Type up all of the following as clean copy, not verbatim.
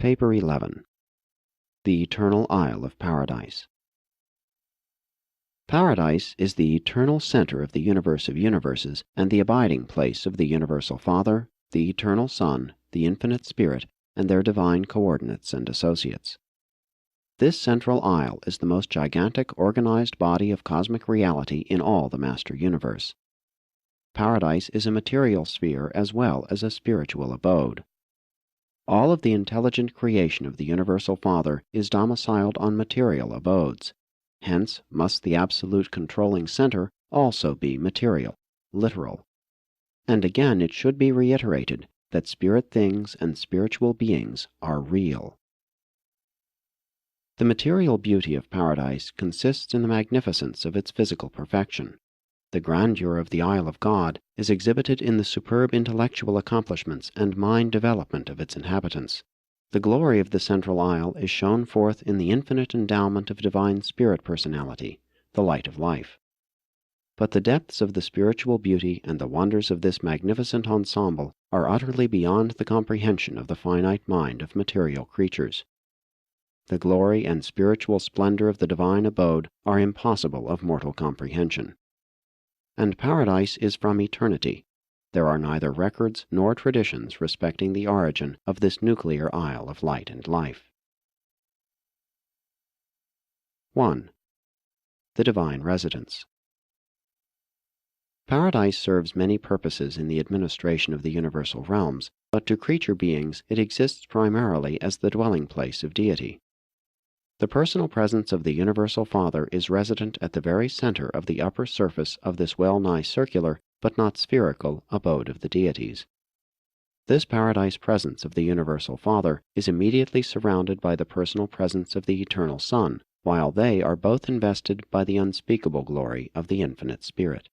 Paper 11. The Eternal Isle of Paradise. Paradise is the eternal center of the universe of universes and the abiding place of the Universal Father, the Eternal Son, the Infinite Spirit, and their divine coordinates and associates. This central isle is the most gigantic organized body of cosmic reality in all the master universe. Paradise is a material sphere as well as a spiritual abode. All of the intelligent creation of the Universal Father is domiciled on material abodes. Hence must the absolute controlling center also be material, literal. And again it should be reiterated that spirit things and spiritual beings are real. The material beauty of paradise consists in the magnificence of its physical perfection. The grandeur of the Isle of God is exhibited in the superb intellectual accomplishments and mind development of its inhabitants. The glory of the central isle is shown forth in the infinite endowment of divine spirit personality, the light of life. But the depths of the spiritual beauty and the wonders of this magnificent ensemble are utterly beyond the comprehension of the finite mind of material creatures. The glory and spiritual splendor of the divine abode are impossible of mortal comprehension. And paradise is from eternity. There are neither records nor traditions respecting the origin of this nuclear isle of light and life. 1. The Divine Residence. Paradise serves many purposes in the administration of the universal realms, but to creature beings it exists primarily as the dwelling place of deity. The personal presence of the Universal Father is resident at the very center of the upper surface of this well-nigh circular, but not spherical, abode of the deities. This paradise presence of the Universal Father is immediately surrounded by the personal presence of the Eternal Son, while they are both invested by the unspeakable glory of the Infinite Spirit.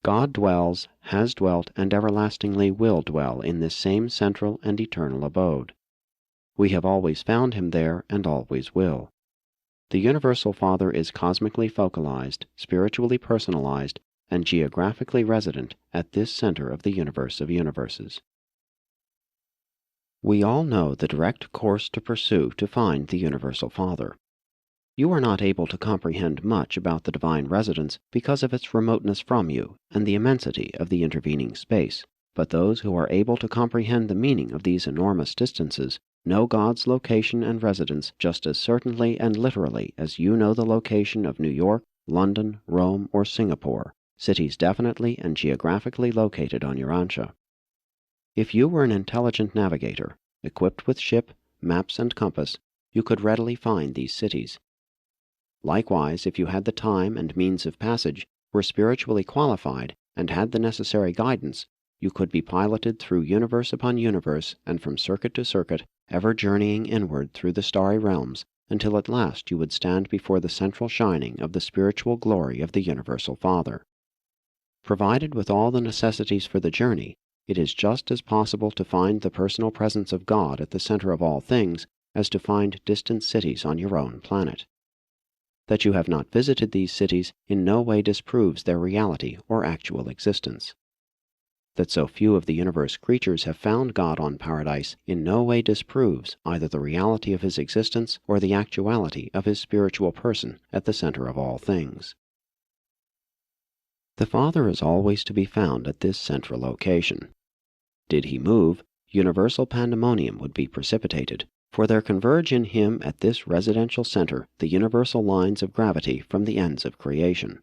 God dwells, has dwelt, and everlastingly will dwell in this same central and eternal abode. We have always found him there and always will. The Universal Father is cosmically focalized, spiritually personalized, and geographically resident at this center of the universe of universes. We all know the direct course to pursue to find the Universal Father. You are not able to comprehend much about the divine residence because of its remoteness from you and the immensity of the intervening space, but those who are able to comprehend the meaning of these enormous distances know God's location and residence just as certainly and literally as you know the location of New York, London, Rome, or Singapore, cities definitely and geographically located on Urantia. If you were an intelligent navigator, equipped with ship, maps, and compass, you could readily find these cities. Likewise, if you had the time and means of passage, were spiritually qualified, and had the necessary guidance, you could be piloted through universe upon universe and from circuit to circuit, ever journeying inward through the starry realms, until at last you would stand before the central shining of the spiritual glory of the Universal Father. Provided with all the necessities for the journey, it is just as possible to find the personal presence of God at the center of all things as to find distant cities on your own planet. That you have not visited these cities in no way disproves their reality or actual existence. That so few of the universe creatures have found God on paradise in no way disproves either the reality of his existence or the actuality of his spiritual person at the center of all things. The Father is always to be found at this central location. Did he move, universal pandemonium would be precipitated, for there converge in him at this residential center the universal lines of gravity from the ends of creation.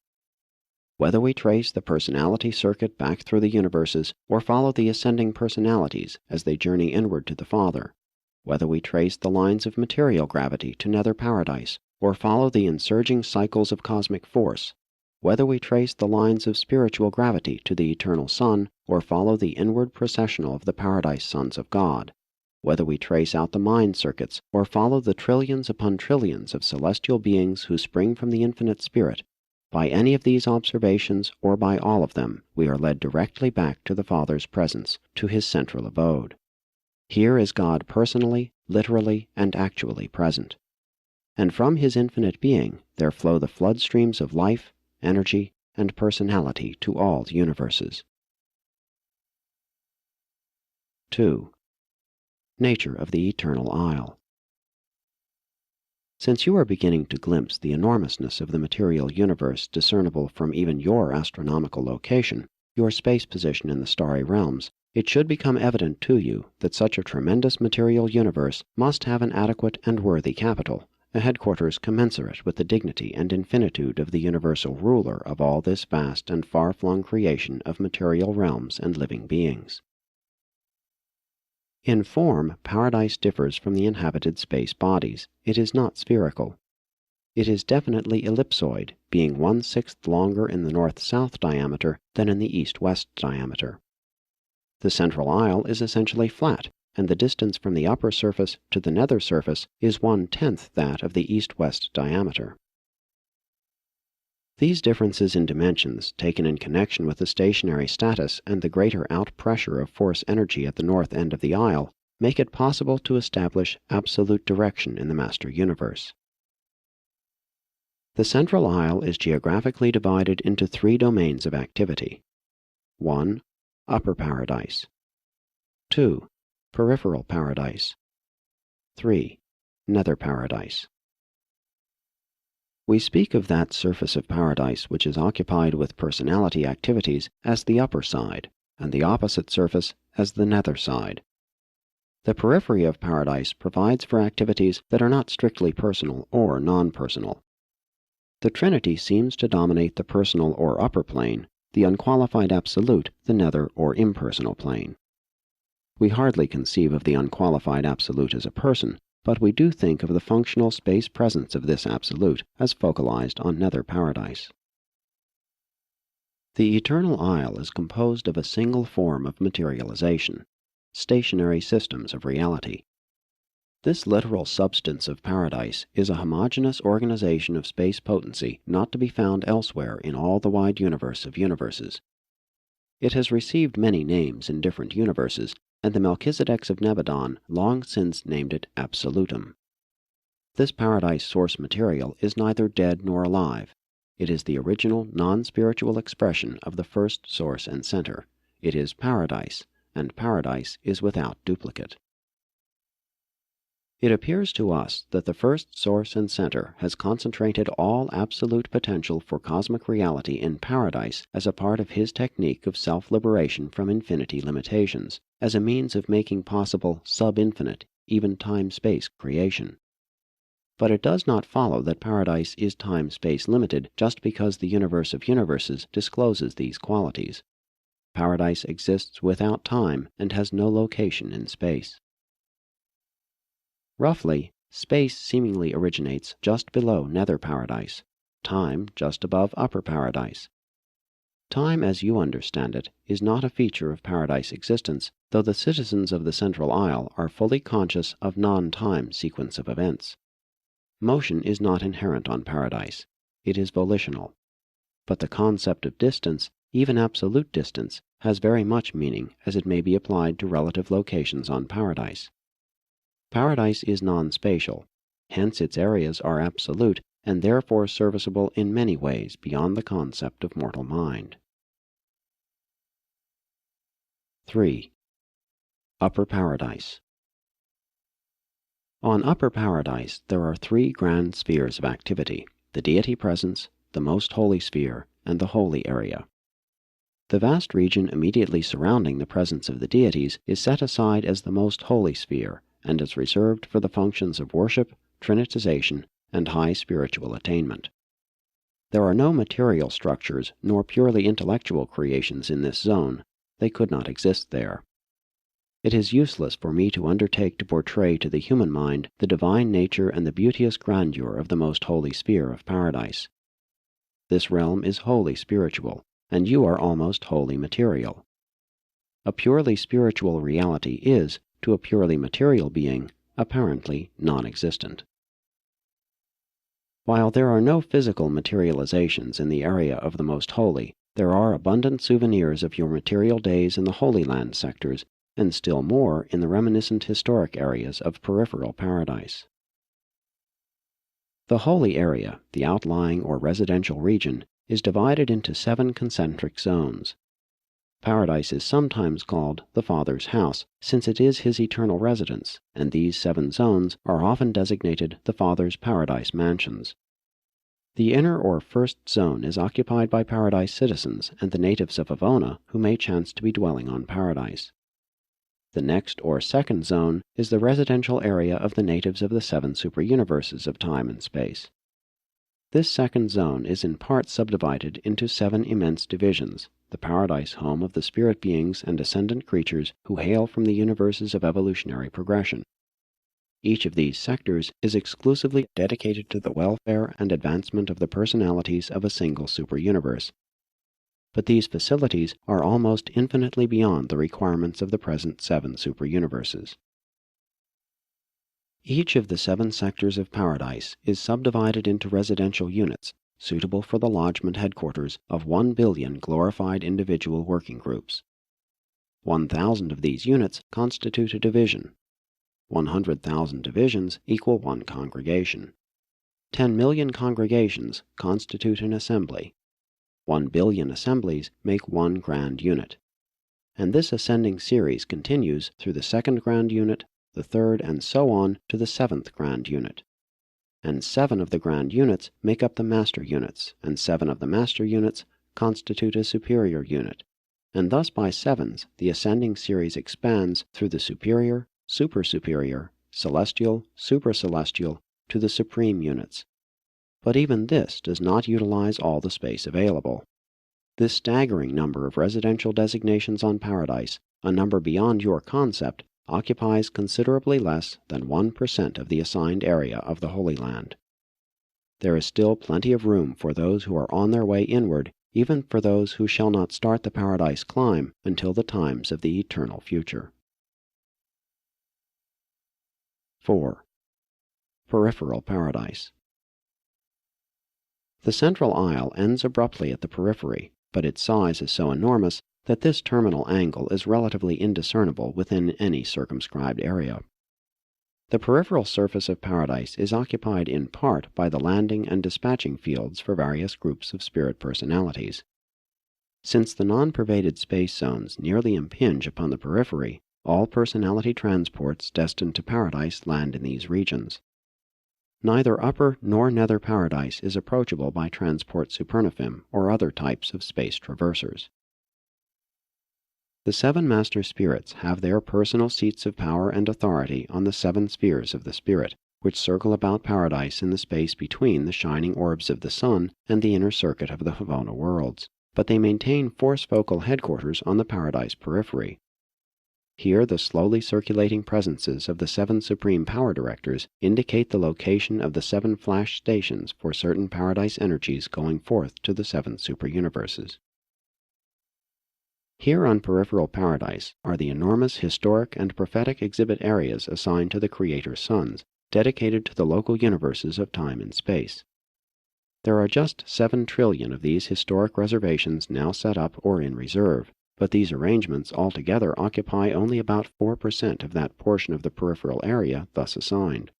Whether we trace the personality circuit back through the universes, or follow the ascending personalities as they journey inward to the Father, whether we trace the lines of material gravity to nether paradise, or follow the insurging cycles of cosmic force, whether we trace the lines of spiritual gravity to the Eternal Son, or follow the inward processional of the paradise sons of God, whether we trace out the mind circuits, or follow the trillions upon trillions of celestial beings who spring from the Infinite Spirit, by any of these observations, or by all of them, we are led directly back to the Father's presence, to his central abode. Here is God personally, literally, and actually present. And from his infinite being there flow the flood streams of life, energy, and personality to all the universes. 2. Nature of the Eternal Isle. Since you are beginning to glimpse the enormousness of the material universe discernible from even your astronomical location, your space position in the starry realms, it should become evident to you that such a tremendous material universe must have an adequate and worthy capital, a headquarters commensurate with the dignity and infinitude of the universal ruler of all this vast and far-flung creation of material realms and living beings. In form, Paradise differs from the inhabited space bodies. It is not spherical. It is definitely ellipsoid, being 1/6 longer in the north-south diameter than in the east-west diameter. The central isle is essentially flat, and the distance from the upper surface to the nether surface is 1/10 that of the east-west diameter. These differences in dimensions, taken in connection with the stationary status and the greater out-pressure of force energy at the north end of the isle, make it possible to establish absolute direction in the master universe. The central isle is geographically divided into 3 domains of activity. 1. Upper Paradise. 2. Peripheral Paradise. 3. Nether Paradise. We speak of that surface of Paradise which is occupied with personality activities as the upper side, and the opposite surface as the nether side. The periphery of Paradise provides for activities that are not strictly personal or non-personal. The Trinity seems to dominate the personal or upper plane, the unqualified absolute the nether or impersonal plane. We hardly conceive of the unqualified absolute as a person, but we do think of the functional space presence of this absolute as focalized on nether Paradise. The Eternal Isle is composed of a single form of materialization, stationary systems of reality. This literal substance of Paradise is a homogeneous organization of space potency not to be found elsewhere in all the wide universe of universes. It has received many names in different universes, and the Melchizedeks of Nebadon long since named it Absolutum. This Paradise source material is neither dead nor alive. It is the original non-spiritual expression of the first source and center. It is Paradise, and Paradise is without duplicate. It appears to us that the first source and center has concentrated all absolute potential for cosmic reality in Paradise as a part of his technique of self-liberation from infinity limitations, as a means of making possible sub-infinite, even time-space creation. But it does not follow that Paradise is time-space limited just because the universe of universes discloses these qualities. Paradise exists without time and has no location in space. Roughly, space seemingly originates just below Nether Paradise, time just above Upper Paradise. Time, as you understand it, is not a feature of Paradise existence, though the citizens of the Central Isle are fully conscious of non-time sequence of events. Motion is not inherent on Paradise. It is volitional. But the concept of distance, even absolute distance, has very much meaning as it may be applied to relative locations on Paradise. Paradise is non-spatial, hence its areas are absolute and therefore serviceable in many ways beyond the concept of mortal mind. 3. Upper Paradise. On Upper Paradise there are 3 grand spheres of activity: the deity presence, the most holy sphere, and the holy area. The vast region immediately surrounding the presence of the deities is set aside as the most holy sphere, and is reserved for the functions of worship, trinitization, and high spiritual attainment. There are no material structures nor purely intellectual creations in this zone. They could not exist there. It is useless for me to undertake to portray to the human mind the divine nature and the beauteous grandeur of the most holy sphere of Paradise. This realm is wholly spiritual, and you are almost wholly material. A purely spiritual reality is, to a purely material being, apparently non-existent. While there are no physical materializations in the area of the most holy, there are abundant souvenirs of your material days in the Holy Land sectors, and still more in the reminiscent historic areas of peripheral Paradise. The holy area, the outlying or residential region, is divided into 7 concentric zones. Paradise is sometimes called the Father's house, since it is his eternal residence, and these 7 zones are often designated the Father's paradise mansions. The inner or first zone is occupied by Paradise citizens and the natives of Avona who may chance to be dwelling on Paradise. The next or second zone is the residential area of the natives of the 7 superuniverses of time and space. This second zone is in part subdivided into 7 immense divisions, the paradise home of the spirit beings and ascendant creatures who hail from the universes of evolutionary progression. Each of these sectors is exclusively dedicated to the welfare and advancement of the personalities of a single superuniverse. But these facilities are almost infinitely beyond the requirements of the present 7 superuniverses. Each of the 7 sectors of paradise is subdivided into residential units, suitable for the lodgment headquarters of 1 billion glorified individual working groups. 1,000 of these units constitute a division. 100,000 divisions equal 1 congregation. 10 million congregations constitute an assembly. 1 billion assemblies make 1 grand unit. And this ascending series continues through the 2nd grand unit, the 3rd, and so on to the 7th grand unit. And 7 of the grand units make up the master units, and 7 of the master units constitute a superior unit. And thus by 7s, the ascending series expands through the superior, super-superior, celestial, super-celestial, to the supreme units. But even this does not utilize all the space available. This staggering number of residential designations on Paradise, a number beyond your concept, occupies considerably less than 1% of the assigned area of the Holy Land. There is still plenty of room for those who are on their way inward, even for those who shall not start the Paradise climb until the times of the eternal future. 4. Peripheral Paradise. The central aisle ends abruptly at the periphery, but its size is so enormous that this terminal angle is relatively indiscernible within any circumscribed area. The peripheral surface of Paradise is occupied in part by the landing and dispatching fields for various groups of spirit personalities. Since the non-pervaded space zones nearly impinge upon the periphery, all personality transports destined to Paradise land in these regions. Neither upper nor nether Paradise is approachable by transport supernifim or other types of space traversers. The 7 master spirits have their personal seats of power and authority on the 7 spheres of the spirit, which circle about Paradise in the space between the shining orbs of the sun and the inner circuit of the Havona worlds, but they maintain force focal headquarters on the Paradise periphery. Here the slowly circulating presences of the 7 supreme power directors indicate the location of the 7 flash stations for certain Paradise energies going forth to the 7 superuniverses. Here on Peripheral Paradise are the enormous historic and prophetic exhibit areas assigned to the Creator's sons, dedicated to the local universes of time and space. There are just 7 trillion of these historic reservations now set up or in reserve, but these arrangements altogether occupy only about 4% of that portion of the peripheral area thus assigned.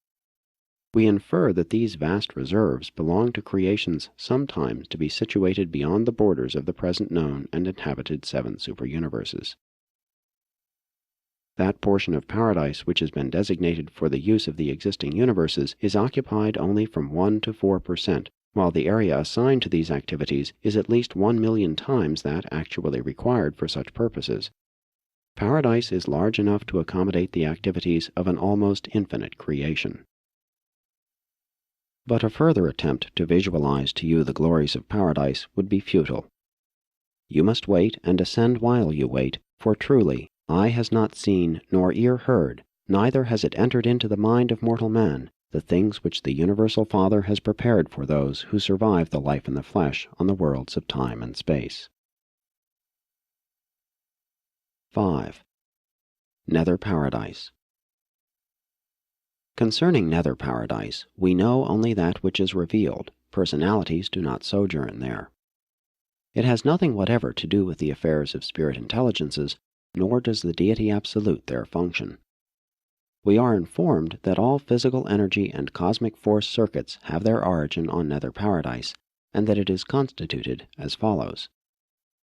We infer that these vast reserves belong to creations sometimes to be situated beyond the borders of the present known and inhabited 7 superuniverses. That portion of Paradise which has been designated for the use of the existing universes is occupied only from 1 to 4%, while the area assigned to these activities is at least 1 million times that actually required for such purposes. Paradise is large enough to accommodate the activities of an almost infinite creation. But a further attempt to visualize to you the glories of Paradise would be futile. You must wait and ascend while you wait, for truly, eye has not seen, nor ear heard, neither has it entered into the mind of mortal man, the things which the Universal Father has prepared for those who survive the life in the flesh on the worlds of time and space. 5. Nether Paradise. Concerning Nether Paradise, we know only that which is revealed. Personalities do not sojourn there. It has nothing whatever to do with the affairs of spirit intelligences, nor does the Deity Absolute there function. We are informed that all physical energy and cosmic force circuits have their origin on Nether Paradise, and that it is constituted as follows.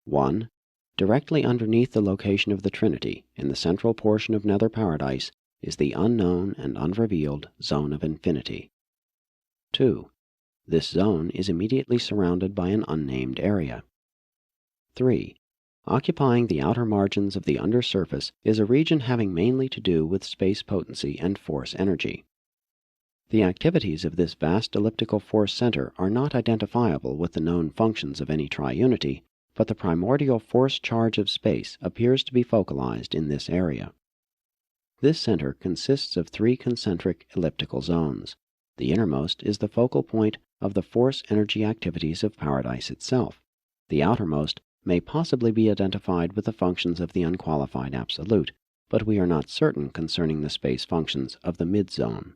1. Directly underneath the location of the Trinity, in the central portion of Nether Paradise, is the unknown and unrevealed zone of infinity. 2. This zone is immediately surrounded by an unnamed area. 3. Occupying the outer margins of the undersurface is a region having mainly to do with space potency and force energy. The activities of this vast elliptical force center are not identifiable with the known functions of any triunity, but the primordial force charge of space appears to be focalized in this area. This center consists of 3 concentric elliptical zones. The innermost is the focal point of the force energy activities of Paradise itself. The outermost may possibly be identified with the functions of the unqualified absolute, but we are not certain concerning the space functions of the mid-zone.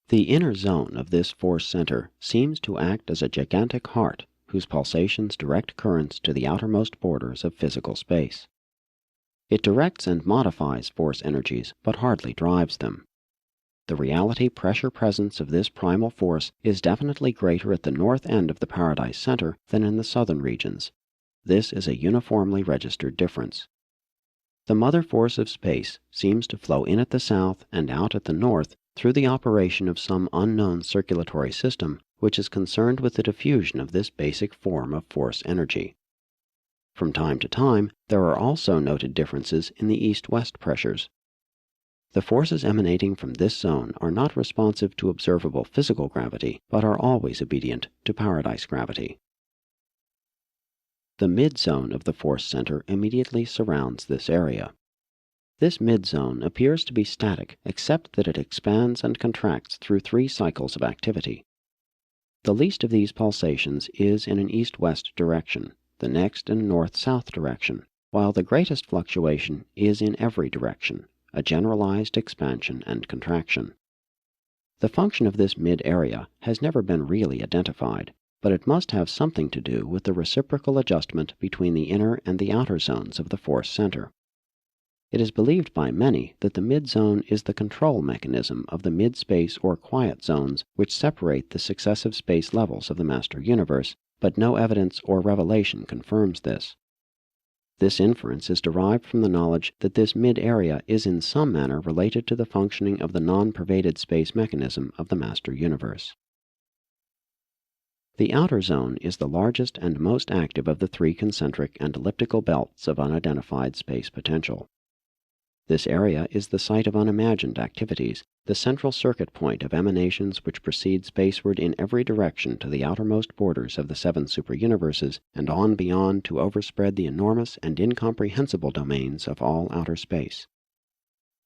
The inner zone of this force center seems to act as a gigantic heart whose pulsations direct currents to the outermost borders of physical space. It directs and modifies force energies, but hardly drives them. The reality pressure presence of this primal force is definitely greater at the north end of the Paradise Center than in the southern regions. This is a uniformly registered difference. The mother force of space seems to flow in at the south and out at the north through the operation of some unknown circulatory system which is concerned with the diffusion of this basic form of force energy. From time to time, there are also noted differences in the east-west pressures. The forces emanating from this zone are not responsive to observable physical gravity, but are always obedient to Paradise gravity. The mid-zone of the force center immediately surrounds this area. This mid-zone appears to be static, except that it expands and contracts through 3 cycles of activity. The least of these pulsations is in an east-west direction, the next in a north-south direction, while the greatest fluctuation is in every direction, a generalized expansion and contraction. The function of this mid-area has never been really identified, but it must have something to do with the reciprocal adjustment between the inner and the outer zones of the force center. It is believed by many that the mid-zone is the control mechanism of the mid-space or quiet zones which separate the successive space levels of the master universe, but no evidence or revelation confirms this. This inference is derived from the knowledge that this mid-area is in some manner related to the functioning of the non-pervaded space mechanism of the master universe. The outer zone is the largest and most active of the 3 concentric and elliptical belts of unidentified space potential. This area is the site of unimagined activities, the central circuit point of emanations which proceed spaceward in every direction to the outermost borders of the 7 superuniverses and on beyond to overspread the enormous and incomprehensible domains of all outer space.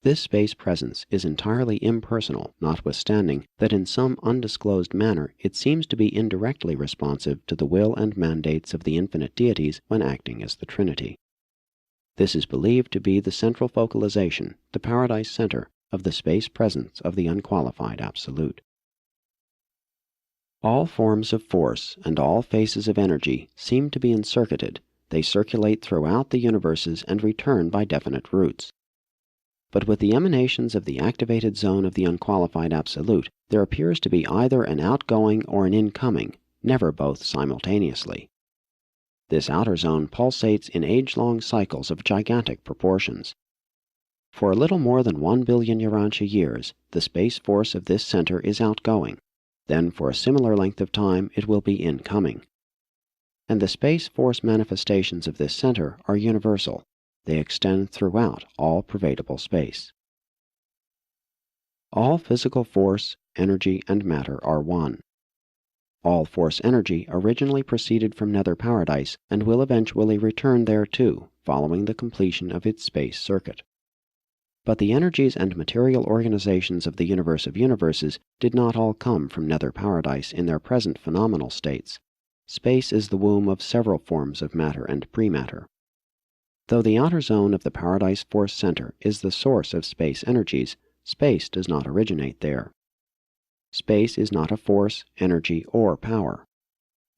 This space presence is entirely impersonal, notwithstanding that in some undisclosed manner it seems to be indirectly responsive to the will and mandates of the infinite deities when acting as the Trinity. This is believed to be the central focalization, the Paradise Center, of the space presence of the unqualified absolute. All forms of force and all phases of energy seem to be encircuited. They circulate throughout the universes and return by definite routes. But with the emanations of the activated zone of the unqualified absolute, there appears to be either an outgoing or an incoming, never both simultaneously. This outer zone pulsates in age-long cycles of gigantic proportions. For a little more than 1 billion Urantia years, the space force of this center is outgoing. Then for a similar length of time it will be incoming. And the space force manifestations of this center are universal. They extend throughout all pervadable space. All physical force, energy, and matter are one. All force energy originally proceeded from Nether Paradise and will eventually return there too, following the completion of its space circuit. But the energies and material organizations of the universe of universes did not all come from Nether Paradise in their present phenomenal states. Space is the womb of several forms of matter and prematter. Though the outer zone of the Paradise Force Center is the source of space energies, space does not originate there. Space is not a force, energy, or power.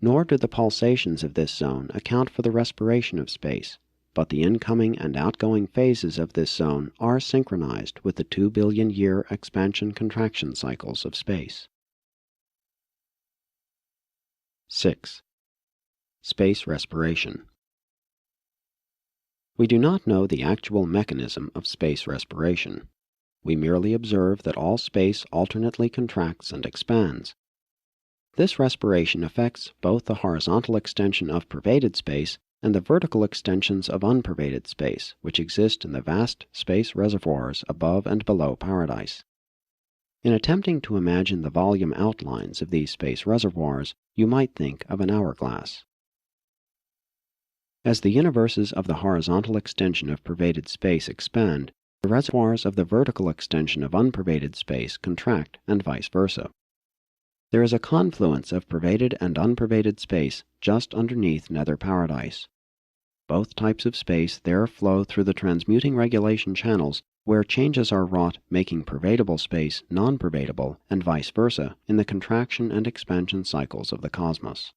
Nor do the pulsations of this zone account for the respiration of space, but the incoming and outgoing phases of this zone are synchronized with the 2 billion-year expansion-contraction cycles of space. 6. Space respiration. We do not know the actual mechanism of space respiration. We merely observe that all space alternately contracts and expands. This respiration affects both the horizontal extension of pervaded space and the vertical extensions of unpervaded space, which exist in the vast space reservoirs above and below paradise. In attempting to imagine the volume outlines of these space reservoirs, you might think of an hourglass. As the universes of the horizontal extension of pervaded space expand, the reservoirs of the vertical extension of unpervaded space contract, and vice versa. There is a confluence of pervaded and unpervaded space just underneath nether paradise. Both types of space there flow through the transmuting regulation channels where changes are wrought making pervadable space non-pervadable and vice versa in the contraction and expansion cycles of the cosmos.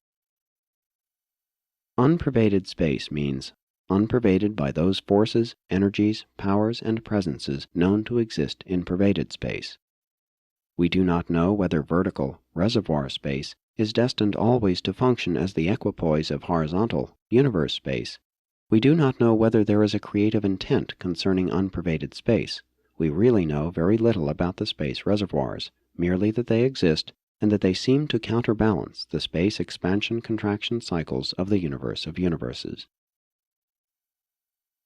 Unpervaded space means unpervaded by those forces, energies, powers, and presences known to exist in pervaded space. We do not know whether vertical, reservoir space is destined always to function as the equipoise of horizontal, universe space. We do not know whether there is a creative intent concerning unpervaded space. We really know very little about the space reservoirs, merely that they exist and that they seem to counterbalance the space expansion-contraction cycles of the universe of universes.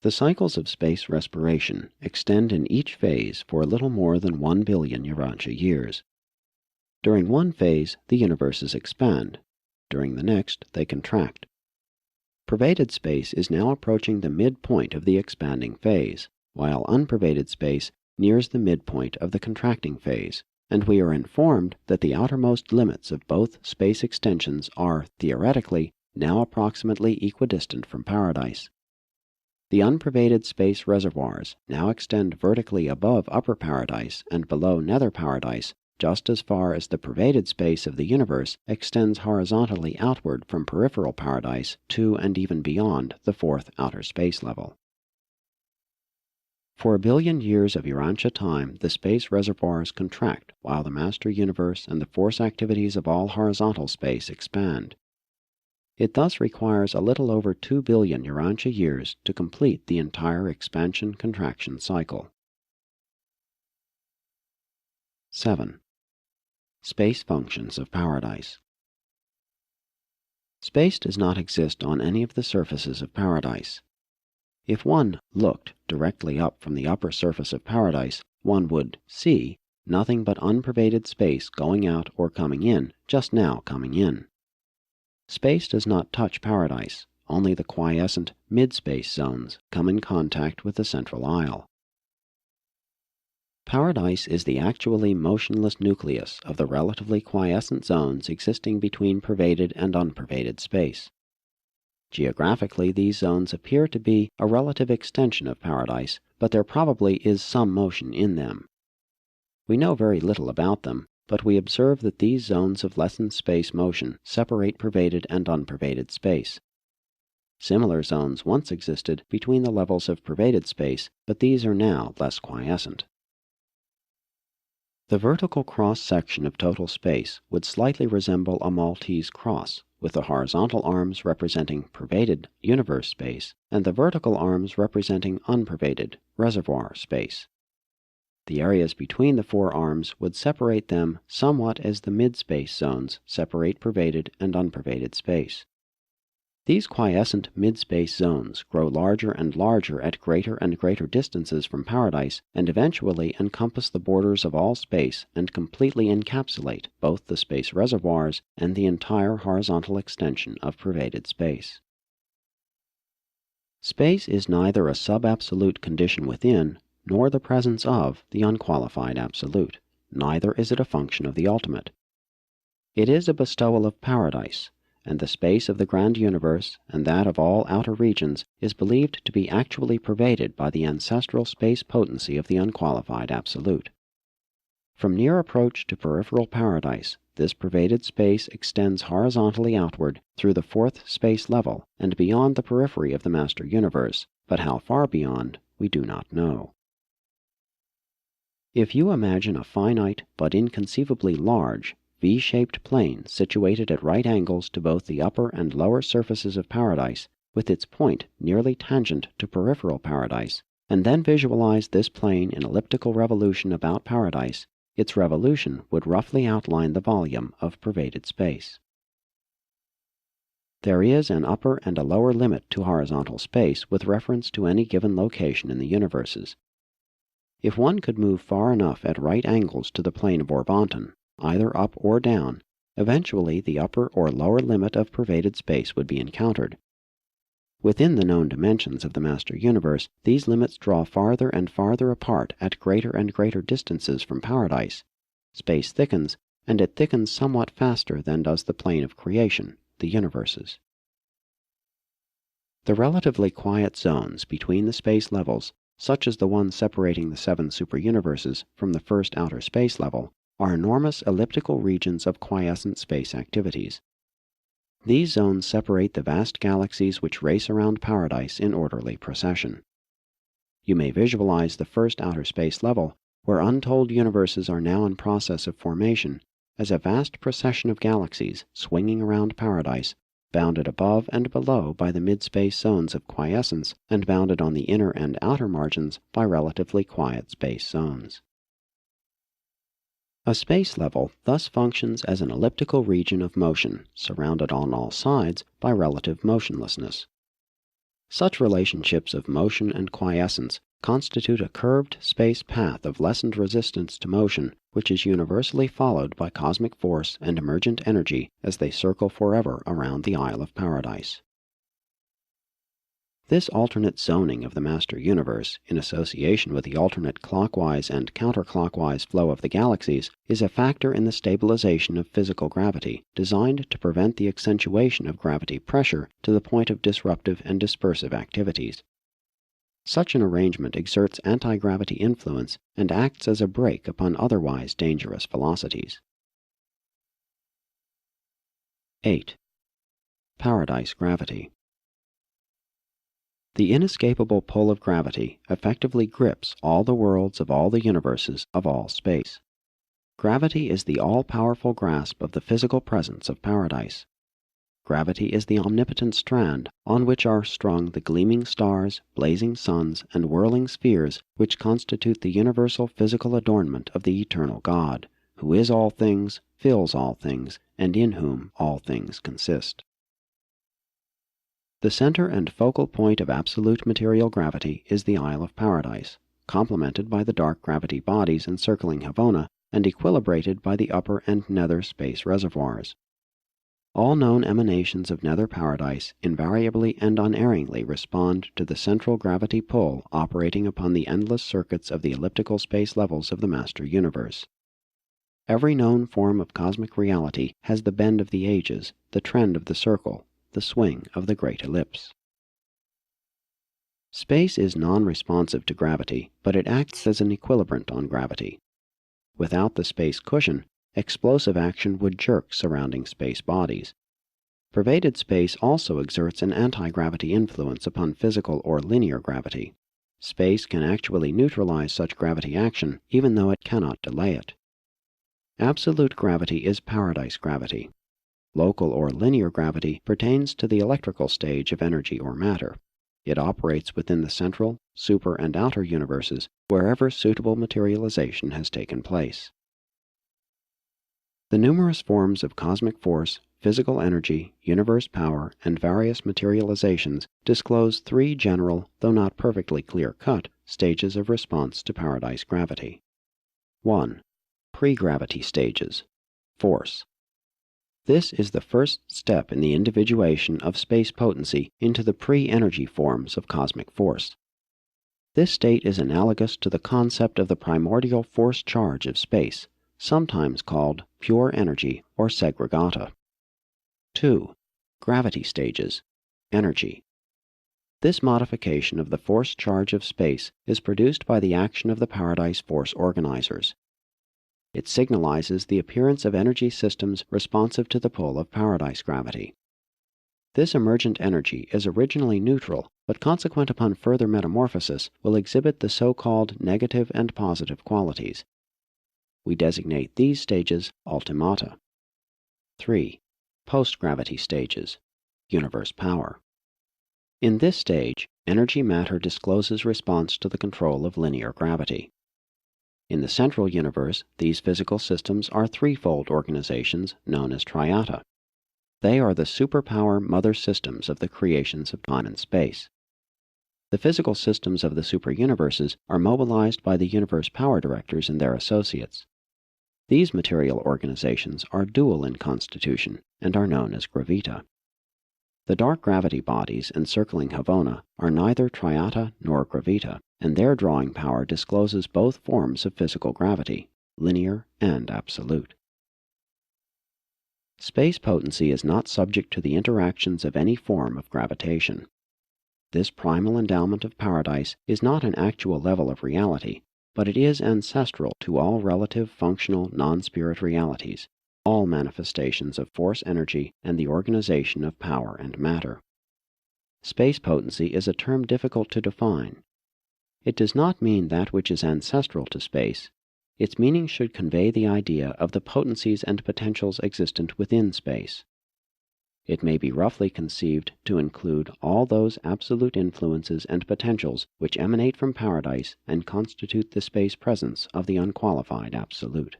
The cycles of space respiration extend in each phase for a little more than 1 billion Urantia years. During one phase, the universes expand. During the next, they contract. Pervaded space is now approaching the midpoint of the expanding phase, while unpervaded space nears the midpoint of the contracting phase, and we are informed that the outermost limits of both space extensions are, theoretically, now approximately equidistant from paradise. The unpervaded space reservoirs now extend vertically above upper paradise and below nether paradise, just as far as the pervaded space of the universe extends horizontally outward from peripheral paradise to and even beyond the fourth outer space level. For 1 billion years of Urantia time, the space reservoirs contract while the master universe and the force activities of all horizontal space expand. It thus requires a little over 2 billion Urantia years to complete the entire expansion-contraction cycle. 7. Space functions of paradise. Space does not exist on any of the surfaces of paradise. If one looked directly up from the upper surface of paradise, one would see nothing but unpervaded space going out or coming in, just now coming in. Space does not touch paradise. Only the quiescent mid-space zones come in contact with the central aisle. Paradise is the actually motionless nucleus of the relatively quiescent zones existing between pervaded and unpervaded space. Geographically, these zones appear to be a relative extension of paradise, but there probably is some motion in them. We know very little about them, but we observe that these zones of lessened space motion separate pervaded and unpervaded space. Similar zones once existed between the levels of pervaded space, but these are now less quiescent. The vertical cross-section of total space would slightly resemble a Maltese cross, with the horizontal arms representing pervaded universe space and the vertical arms representing unpervaded reservoir space. The areas between the four arms would separate them somewhat as the mid-space zones separate pervaded and unpervaded space. These quiescent mid-space zones grow larger and larger at greater and greater distances from paradise and eventually encompass the borders of all space and completely encapsulate both the space reservoirs and the entire horizontal extension of pervaded space. Space is neither a sub-absolute condition within, nor the presence of the unqualified absolute. Neither is it a function of the ultimate. It is a bestowal of paradise, and the space of the grand universe and that of all outer regions is believed to be actually pervaded by the ancestral space potency of the unqualified absolute. From near approach to peripheral paradise, this pervaded space extends horizontally outward through the fourth space level and beyond the periphery of the master universe, but how far beyond, we do not know. If you imagine a finite but inconceivably large V-shaped plane situated at right angles to both the upper and lower surfaces of paradise, with its point nearly tangent to peripheral paradise, and then visualize this plane in elliptical revolution about paradise, its revolution would roughly outline the volume of pervaded space. There is an upper and a lower limit to horizontal space with reference to any given location in the universes. If one could move far enough at right angles to the plane of Orvonton, either up or down, eventually the upper or lower limit of pervaded space would be encountered. Within the known dimensions of the master universe, these limits draw farther and farther apart at greater and greater distances from paradise. Space thickens, and it thickens somewhat faster than does the plane of creation, the universes. The relatively quiet zones between the space levels, such as the one separating the 7 superuniverses from the first outer space level, are enormous elliptical regions of quiescent space activities. These zones separate the vast galaxies which race around paradise in orderly procession. You may visualize the first outer space level, where untold universes are now in process of formation, as a vast procession of galaxies swinging around paradise, bounded above and below by the mid-space zones of quiescence and bounded on the inner and outer margins by relatively quiet space zones. A space level thus functions as an elliptical region of motion, surrounded on all sides by relative motionlessness. Such relationships of motion and quiescence constitute a curved space path of lessened resistance to motion, which is universally followed by cosmic force and emergent energy as they circle forever around the Isle of Paradise. This alternate zoning of the master universe, in association with the alternate clockwise and counterclockwise flow of the galaxies, is a factor in the stabilization of physical gravity, designed to prevent the accentuation of gravity pressure to the point of disruptive and dispersive activities. Such an arrangement exerts anti-gravity influence and acts as a brake upon otherwise dangerous velocities. 8. Paradise gravity. The inescapable pull of gravity effectively grips all the worlds of all the universes of all space. Gravity is the all-powerful grasp of the physical presence of paradise. Gravity is the omnipotent strand on which are strung the gleaming stars, blazing suns, and whirling spheres which constitute the universal physical adornment of the eternal God, who is all things, fills all things, and in whom all things consist. The center and focal point of absolute material gravity is the Isle of Paradise, complemented by the dark gravity bodies encircling Havona and equilibrated by the upper and nether space reservoirs. All known emanations of nether paradise invariably and unerringly respond to the central gravity pull operating upon the endless circuits of the elliptical space levels of the master universe. Every known form of cosmic reality has the bend of the ages, the trend of the circle, the swing of the great ellipse. Space is non-responsive to gravity, but it acts as an equilibrant on gravity. Without the space cushion, explosive action would jerk surrounding space bodies. Pervaded space also exerts an anti-gravity influence upon physical or linear gravity. Space can actually neutralize such gravity action, even though it cannot delay it. Absolute gravity is paradise gravity. Local or linear gravity pertains to the electrical stage of energy or matter. It operates within the central, super, and outer universes wherever suitable materialization has taken place. The numerous forms of cosmic force, physical energy, universe power, and various materializations disclose 3 general, though not perfectly clear-cut, stages of response to paradise gravity. 1. Pre-gravity stages. Force. This is the first step in the individuation of space potency into the pre-energy forms of cosmic force. This state is analogous to the concept of the primordial force charge of space, sometimes called pure energy or segregata. 2. Gravity stages. Energy. This modification of the force charge of space is produced by the action of the paradise force organizers. It signalizes the appearance of energy systems responsive to the pull of paradise gravity. This emergent energy is originally neutral, but consequent upon further metamorphosis will exhibit the so-called negative and positive qualities. We designate these stages ultimata. 3. Post-gravity stages. Universe power. In this stage, energy matter discloses response to the control of linear gravity. In the central universe, these physical systems are threefold organizations known as triata. They are the superpower mother systems of the creations of time and space. The physical systems of the superuniverses are mobilized by the universe power directors and their associates. These material organizations are dual in constitution and are known as gravita. The dark gravity bodies encircling Havona are neither triata nor gravita, and their drawing power discloses both forms of physical gravity, linear and absolute. Space potency is not subject to the interactions of any form of gravitation. This primal endowment of paradise is not an actual level of reality, but it is ancestral to all relative functional non-spirit realities, all manifestations of force energy and the organization of power and matter. Space potency is a term difficult to define. It does not mean that which is ancestral to space. Its meaning should convey the idea of the potencies and potentials existent within space. It may be roughly conceived to include all those absolute influences and potentials which emanate from paradise and constitute the space presence of the unqualified absolute.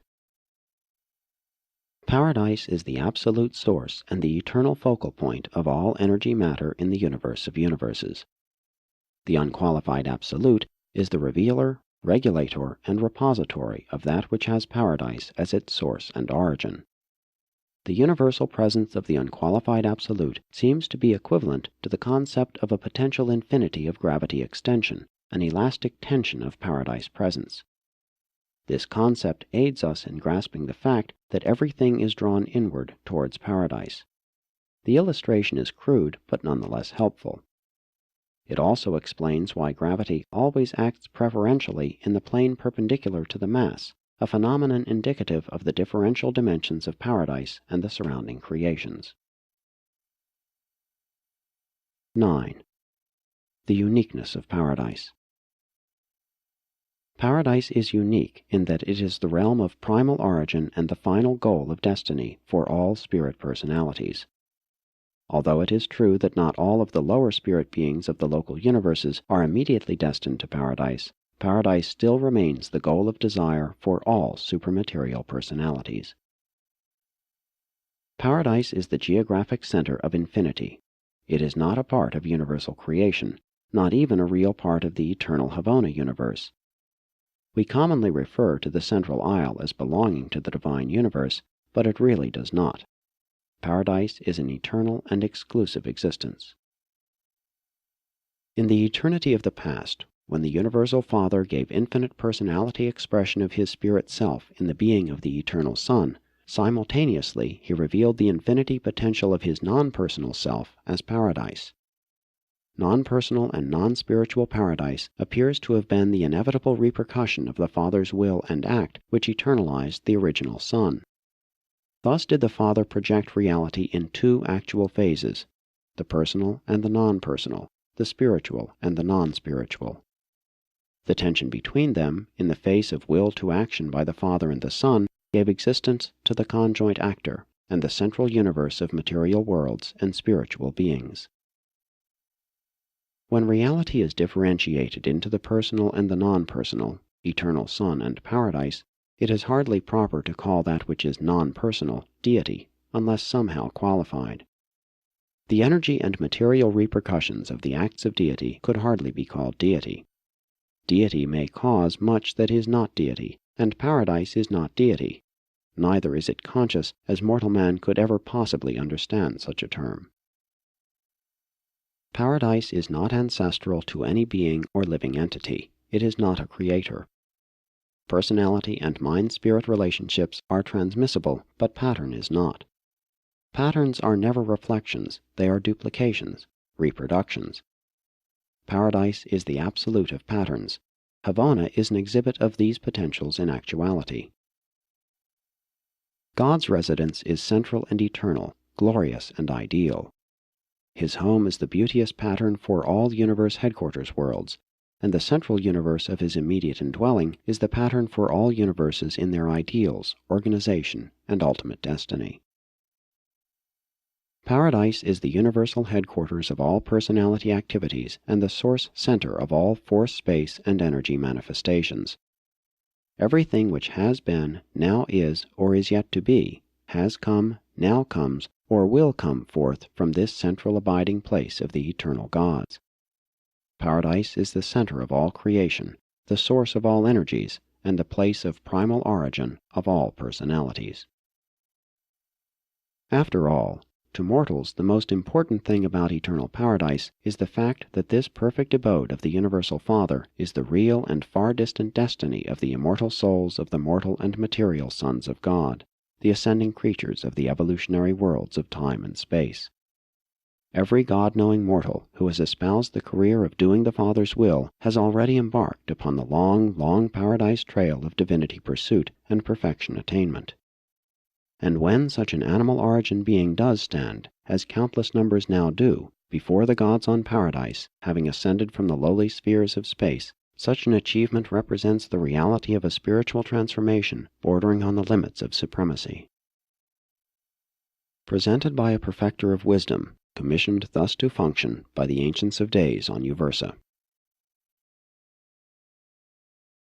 Paradise is the absolute source and the eternal focal point of all energy matter in the universe of universes. The unqualified absolute is the revealer, regulator, and repository of that which has paradise as its source and origin. The universal presence of the unqualified absolute seems to be equivalent to the concept of a potential infinity of gravity extension, an elastic tension of paradise presence. This concept aids us in grasping the fact that everything is drawn inward towards paradise. The illustration is crude, but nonetheless helpful. It also explains why gravity always acts preferentially in the plane perpendicular to the mass, a phenomenon indicative of the differential dimensions of paradise and the surrounding creations. 9. The uniqueness of paradise. Paradise is unique in that it is the realm of primal origin and the final goal of destiny for all spirit personalities. Although it is true that not all of the lower spirit beings of the local universes are immediately destined to paradise, paradise still remains the goal of desire for all supermaterial personalities. Paradise is the geographic center of infinity. It is not a part of universal creation, not even a real part of the eternal Havona universe. We commonly refer to the central isle as belonging to the divine universe, but it really does not. Paradise is an eternal and exclusive existence. In the eternity of the past, when the Universal Father gave infinite personality expression of His Spirit Self in the being of the Eternal Son, simultaneously He revealed the infinity potential of His non-personal self as paradise. Non-personal and non-spiritual paradise appears to have been the inevitable repercussion of the Father's will and act which eternalized the original Son. Thus did the Father project reality in two actual phases, the personal and the non-personal, the spiritual and the non-spiritual. The tension between them, in the face of will to action by the Father and the Son, gave existence to the conjoint actor and the central universe of material worlds and spiritual beings. When reality is differentiated into the personal and the non-personal, eternal Son and paradise, it is hardly proper to call that which is non-personal deity, unless somehow qualified. The energy and material repercussions of the acts of deity could hardly be called deity. Deity may cause much that is not deity, and paradise is not deity. Neither is it conscious, as mortal man could ever possibly understand such a term. Paradise is not ancestral to any being or living entity. It is not a creator. Personality and mind-spirit relationships are transmissible, but pattern is not. Patterns are never reflections, they are duplications, reproductions. Paradise is the absolute of patterns. Havona is an exhibit of these potentials in actuality. God's residence is central and eternal, glorious and ideal. His home is the beauteous pattern for all universe headquarters worlds, and the central universe of His immediate indwelling is the pattern for all universes in their ideals, organization, and ultimate destiny. Paradise is the universal headquarters of all personality activities and the source center of all force, space, and energy manifestations. Everything which has been, now is, or is yet to be, has come, now comes, or will come forth from this central abiding place of the eternal gods. Paradise is the center of all creation, the source of all energies, and the place of primal origin of all personalities. After all, to mortals the most important thing about eternal paradise is the fact that this perfect abode of the Universal Father is the real and far distant destiny of the immortal souls of the mortal and material sons of God, the ascending creatures of the evolutionary worlds of time and space. Every God-knowing mortal who has espoused the career of doing the Father's will has already embarked upon the long, long paradise trail of divinity pursuit and perfection attainment. And when such an animal origin being does stand, as countless numbers now do, before the gods on paradise, having ascended from the lowly spheres of space, such an achievement represents the reality of a spiritual transformation bordering on the limits of supremacy. Presented by a perfecter of wisdom, commissioned thus to function by the Ancients of Days on Uversa.